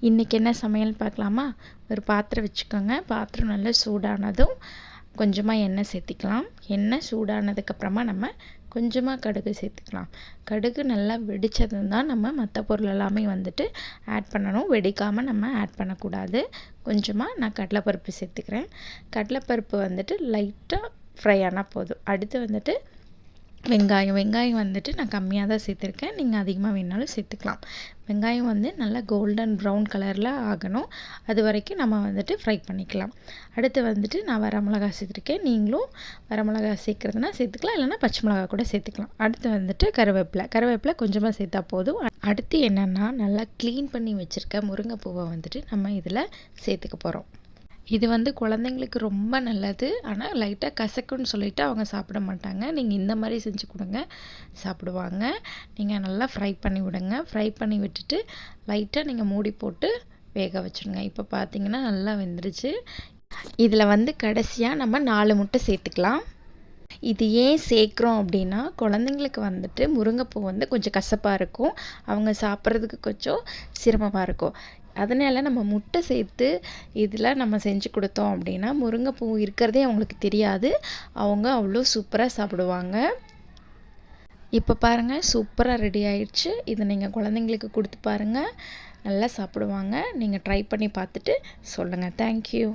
இன்றைக்கி என்ன சமையல் பார்க்கலாமா? ஒரு பாத்திரம் வச்சுக்கோங்க. பாத்திரம் நல்லா சூடானதும் கொஞ்சமாக எண்ணெய் சேர்த்திக்கலாம். எண்ணெய் சூடானதுக்கப்புறமா நம்ம கொஞ்சமாக கடுகு சேர்த்துக்கலாம். கடுகு நல்லா வெடித்ததும் தான் நம்ம மற்ற பொருள் எல்லாமே வந்துட்டு ஆட் பண்ணணும். வெடிக்காமல் நம்ம ஆட் பண்ணக்கூடாது. கொஞ்சமாக நான் கடலைப்பருப்பு சேர்த்துக்கிறேன். கடலைப்பருப்பு வந்துட்டு லைட்டாக ஃப்ரை ஆனால் போதும். அடுத்து வந்துட்டு வெங்காயம் வந்துட்டு நான் கம்மியாக தான் சேர்த்துருக்கேன். நீங்கள் அதிகமாக வேணாலும் சேர்த்துக்கலாம். வெங்காயம் வந்து நல்லா கோல்டன் ப்ரௌன் கலரில் ஆகணும். அது வரைக்கும் நம்ம வந்துட்டு ஃப்ரை பண்ணிக்கலாம். அடுத்து வந்துட்டு நான் வரமிளகாய் சேர்த்துருக்கேன். நீங்களும் வரமிளகாய் சேர்க்குறதுனா சேர்த்துக்கலாம், இல்லைனா பச்சை மிளகாய் கூட சேர்த்துக்கலாம். அடுத்து வந்துட்டு கருவேப்பிலை கொஞ்சமாக சேர்த்தா போதும். அடுத்து என்னென்னா நல்லா க்ளீன் பண்ணி வச்சுருக்க முருங்கைப்பூவை வந்துட்டு நம்ம இதில் சேர்த்துக்க போகிறோம். இது வந்து குழந்தைங்களுக்கு ரொம்ப நல்லது. ஆனால் லைட்டாக கசக்குன்னு சொல்லிவிட்டு அவங்க சாப்பிட மாட்டாங்க. நீங்கள் இந்த மாதிரி செஞ்சு கொடுங்க, சாப்பிடுவாங்க. நீங்கள் நல்லா ஃப்ரை பண்ணி விடுங்க. ஃப்ரை பண்ணி விட்டுட்டு லைட்டாக நீங்கள் மூடி போட்டு வேக வச்சுருங்க. இப்போ பார்த்தீங்கன்னா நல்லா வெந்துருச்சு. இதில் வந்து கடைசியாக நம்ம 4 முட்டை சேர்த்துக்கலாம். இது ஏன் சேர்க்குறோம் அப்படின்னா, குழந்தைங்களுக்கு வந்துட்டு முருங்கைப்பூ வந்து கொஞ்சம் கசப்பாக இருக்கும். அவங்க சாப்பிட்றதுக்கு கொஞ்சம் சிரமமாக இருக்கும். அதனால் நம்ம முட்டை சேர்த்து இதில் நம்ம செஞ்சு கொடுத்தோம் அப்படின்னா, முருங்கைப்பூ இருக்கிறதே அவங்களுக்கு தெரியாது. அவங்க அவ்வளோ சூப்பராக சாப்பிடுவாங்க. இப்போ பாருங்கள், சூப்பராக ரெடி ஆயிடுச்சு. இதை நீங்கள் குழந்தைங்களுக்கு கொடுத்து பாருங்கள், நல்லா சாப்பிடுவாங்க. நீங்கள் ட்ரை பண்ணி பார்த்துட்டு சொல்லுங்கள். தேங்க்யூ.